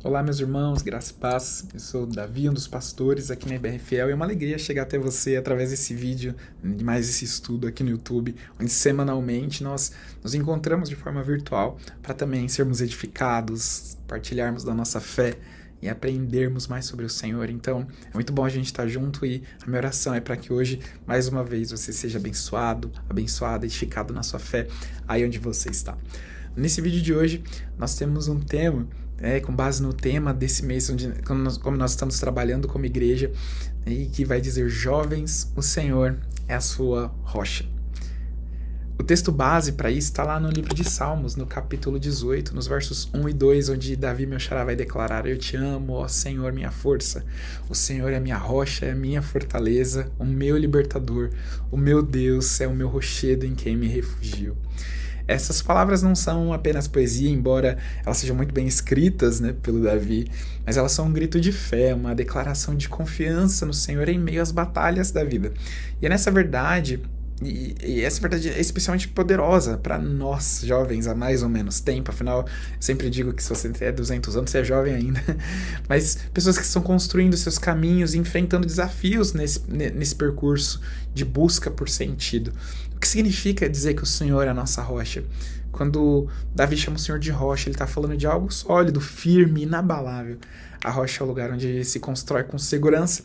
Olá, meus irmãos, graça e paz. Eu sou o Davi, um dos pastores aqui na IBRFL, e é uma alegria chegar até você através desse vídeo, de mais esse estudo aqui no YouTube, onde semanalmente nós nos encontramos de forma virtual para também sermos edificados, partilharmos da nossa fé e aprendermos mais sobre o Senhor. Então, é muito bom a gente estar junto e a minha oração é para que hoje, mais uma vez, você seja abençoado, abençoada, edificado na sua fé, aí onde você está. Nesse vídeo de hoje, nós temos um tema, com base no tema desse mês, como nós estamos trabalhando como igreja, e que vai dizer: Jovens, o Senhor é a sua rocha. O texto base para isso está lá no livro de Salmos, no capítulo 18, nos versos 1 e 2, onde Davi, meu xará, vai declarar: Eu te amo, ó Senhor, minha força. O Senhor é a minha rocha, é a minha fortaleza, o meu libertador. O meu Deus é o meu rochedo em quem me refugio. Essas palavras não são apenas poesia, embora elas sejam muito bem escritas, pelo Davi, mas elas são um grito de fé, uma declaração de confiança no Senhor em meio às batalhas da vida. E é nessa verdade, e essa verdade é especialmente poderosa para nós, jovens, há mais ou menos tempo. Afinal, eu sempre digo que se você tem 200 anos, você é jovem ainda. Mas pessoas que estão construindo seus caminhos e enfrentando desafios nesse percurso de busca por sentido. O que significa dizer que o Senhor é a nossa rocha? Quando Davi chama o Senhor de rocha, ele está falando de algo sólido, firme, inabalável. A rocha é o lugar onde se constrói com segurança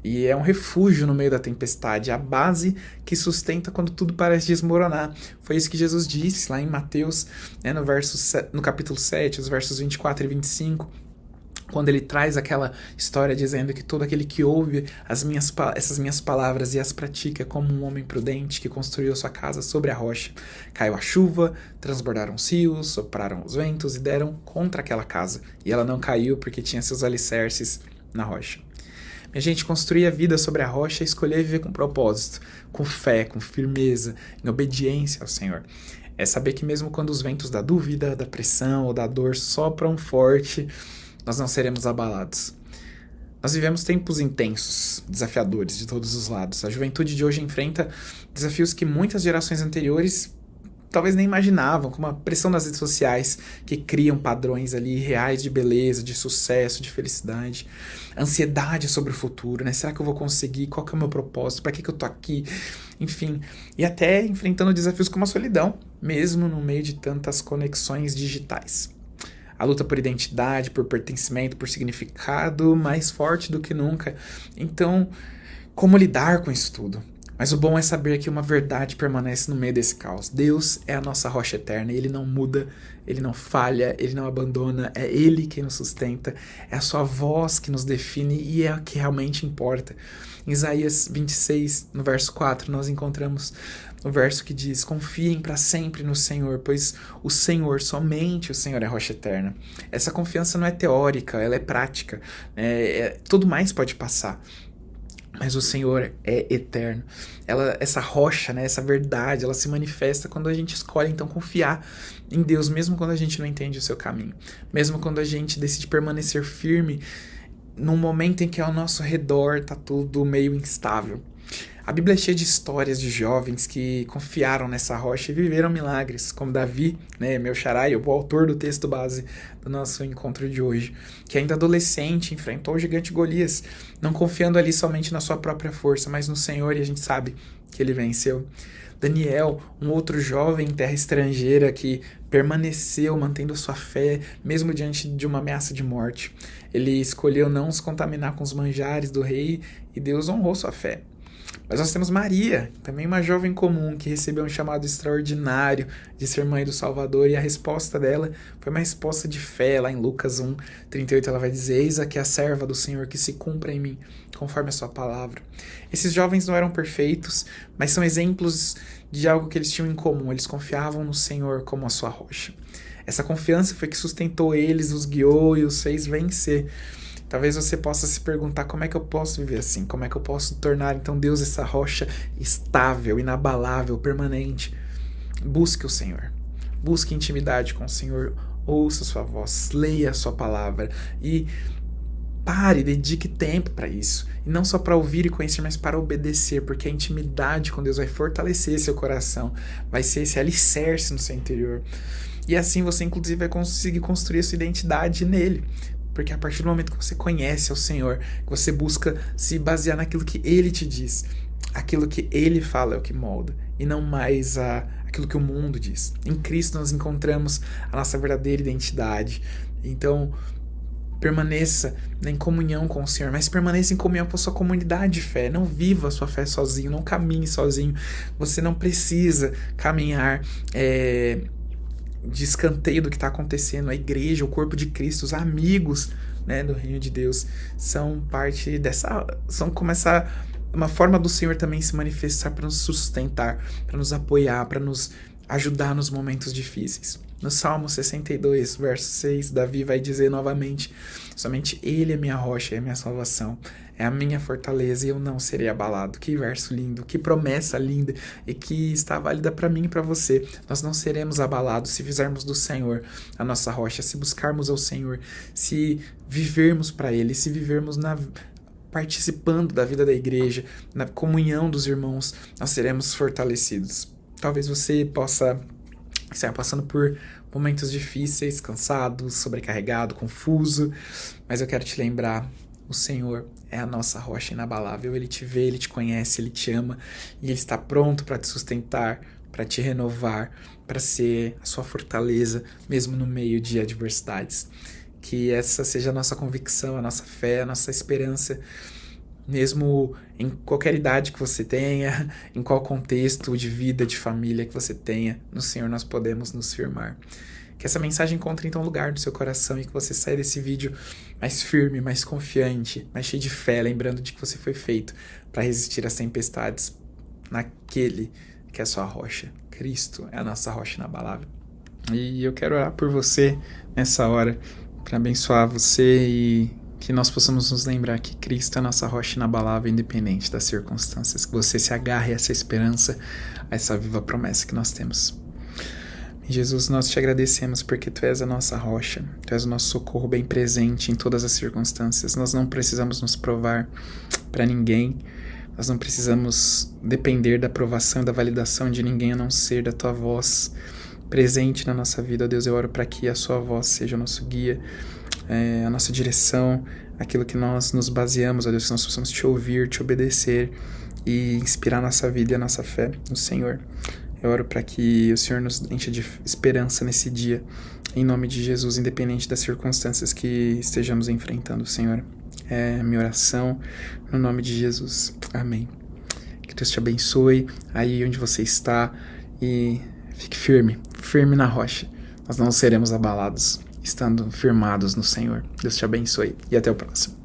e é um refúgio no meio da tempestade, a base que sustenta quando tudo parece desmoronar. Foi isso que Jesus disse lá em Mateus, no capítulo 7, os versos 24 e 25, quando ele traz aquela história dizendo que todo aquele que ouve essas minhas palavras e as pratica é como um homem prudente que construiu sua casa sobre a rocha. Caiu a chuva, transbordaram os rios, sopraram os ventos e deram contra aquela casa. E ela não caiu porque tinha seus alicerces na rocha. A gente construir a vida sobre a rocha é escolher viver com propósito, com fé, com firmeza, em obediência ao Senhor. É saber que mesmo quando os ventos da dúvida, da pressão ou da dor sopram forte, nós não seremos abalados. Nós vivemos tempos intensos, desafiadores de todos os lados. A juventude de hoje enfrenta desafios que muitas gerações anteriores talvez nem imaginavam, como a pressão das redes sociais que criam padrões ali reais de beleza, de sucesso, de felicidade, ansiedade sobre o futuro, Será que eu vou conseguir? Qual que é o meu propósito? Para que eu tô aqui? Enfim, e até enfrentando desafios como a solidão, mesmo no meio de tantas conexões digitais. A luta por identidade, por pertencimento, por significado mais forte do que nunca. Então, como lidar com isso tudo? Mas o bom é saber que uma verdade permanece no meio desse caos. Deus é a nossa rocha eterna e Ele não muda, Ele não falha, Ele não abandona. É Ele quem nos sustenta, é a sua voz que nos define e é o que realmente importa. Em Isaías 26, no verso 4, nós encontramos o verso que diz: confiem para sempre no Senhor, pois o Senhor, somente o Senhor é a rocha eterna. Essa confiança não é teórica, ela é prática. Tudo mais pode passar, mas o Senhor é eterno. Essa rocha, essa verdade, ela se manifesta quando a gente escolhe então confiar em Deus, mesmo quando a gente não entende o seu caminho, mesmo quando a gente decide permanecer firme num momento em que ao nosso redor está tudo meio instável. A Bíblia é cheia de histórias de jovens que confiaram nessa rocha e viveram milagres, como Davi, meu xará, o autor do texto base do nosso encontro de hoje, que ainda adolescente enfrentou o gigante Golias, não confiando ali somente na sua própria força, mas no Senhor, e a gente sabe que ele venceu. Daniel, um outro jovem em terra estrangeira que permaneceu mantendo sua fé, mesmo diante de uma ameaça de morte. Ele escolheu não se contaminar com os manjares do rei e Deus honrou sua fé. Mas nós temos Maria, também uma jovem comum que recebeu um chamado extraordinário de ser mãe do Salvador, e a resposta dela foi uma resposta de fé. Lá em Lucas 1:38 ela vai dizer: eis aqui a serva do Senhor, que se cumpra em mim, conforme a sua palavra. Esses jovens não eram perfeitos, mas são exemplos de algo que eles tinham em comum: eles confiavam no Senhor como a sua rocha. Essa confiança foi que sustentou eles, os guiou e os fez vencer. Talvez você possa se perguntar: como é que eu posso viver assim? Como é que eu posso tornar então Deus essa rocha estável, inabalável, permanente? Busque o Senhor. Busque intimidade com o Senhor. Ouça sua voz, leia a sua palavra e dedique tempo para isso. E não só para ouvir e conhecer, mas para obedecer, porque a intimidade com Deus vai fortalecer seu coração, vai ser esse alicerce no seu interior. E assim você inclusive vai conseguir construir a sua identidade nele. Porque a partir do momento que você conhece ao Senhor, que você busca se basear naquilo que Ele te diz, aquilo que Ele fala é o que molda, e não mais aquilo que o mundo diz. Em Cristo nós encontramos a nossa verdadeira identidade. Então, permaneça em comunhão com o Senhor, mas permaneça em comunhão com a sua comunidade de fé. Não viva a sua fé sozinho, não caminhe sozinho. Você não precisa caminhar de escanteio do que está acontecendo. A igreja, o corpo de Cristo, os amigos, né, do reino de Deus são parte dessa... são como uma forma do Senhor também se manifestar para nos sustentar, para nos apoiar, para nos ajudar nos momentos difíceis. No Salmo 62, verso 6, Davi vai dizer novamente: somente Ele é minha rocha e a minha salvação, é a minha fortaleza e eu não serei abalado. Que verso lindo, que promessa linda e que está válida para mim e para você. Nós não seremos abalados se fizermos do Senhor a nossa rocha, se buscarmos ao Senhor, se vivermos para Ele, se vivermos participando da vida da igreja, na comunhão dos irmãos, nós seremos fortalecidos. Talvez você possa estar passando por momentos difíceis, cansado, sobrecarregado, confuso, mas eu quero te lembrar, o Senhor é a nossa rocha inabalável. Ele te vê, Ele te conhece, Ele te ama e Ele está pronto para te sustentar, para te renovar, para ser a sua fortaleza, mesmo no meio de adversidades. Que essa seja a nossa convicção, a nossa fé, a nossa esperança, mesmo em qualquer idade que você tenha, em qual contexto de vida, de família que você tenha, no Senhor nós podemos nos firmar. Que essa mensagem encontre então lugar no seu coração e que você saia desse vídeo mais firme, mais confiante, mais cheio de fé, lembrando de que você foi feito para resistir às tempestades naquele que é a sua rocha. Cristo é a nossa rocha inabalável. E eu quero orar por você nessa hora, para abençoar você e que nós possamos nos lembrar que Cristo é a nossa rocha inabalável, independente das circunstâncias. Que você se agarre a essa esperança, a essa viva promessa que nós temos. Jesus, nós te agradecemos porque Tu és a nossa rocha, Tu és o nosso socorro bem presente em todas as circunstâncias. Nós não precisamos nos provar para ninguém, nós não precisamos depender da aprovação e da validação de ninguém a não ser da Tua voz presente na nossa vida. Ó Deus, eu oro para que a Sua voz seja o nosso guia, a nossa direção, aquilo que nós nos baseamos, ó Deus, que nós possamos Te ouvir, Te obedecer e inspirar a nossa vida e a nossa fé no Senhor. Eu oro para que o Senhor nos encha de esperança nesse dia, em nome de Jesus, independente das circunstâncias que estejamos enfrentando, Senhor. É minha oração, no nome de Jesus. Amém. Que Deus te abençoe aí onde você está e fique firme, firme na rocha. Nós não seremos abalados, estando firmados no Senhor. Deus te abençoe e até o próximo.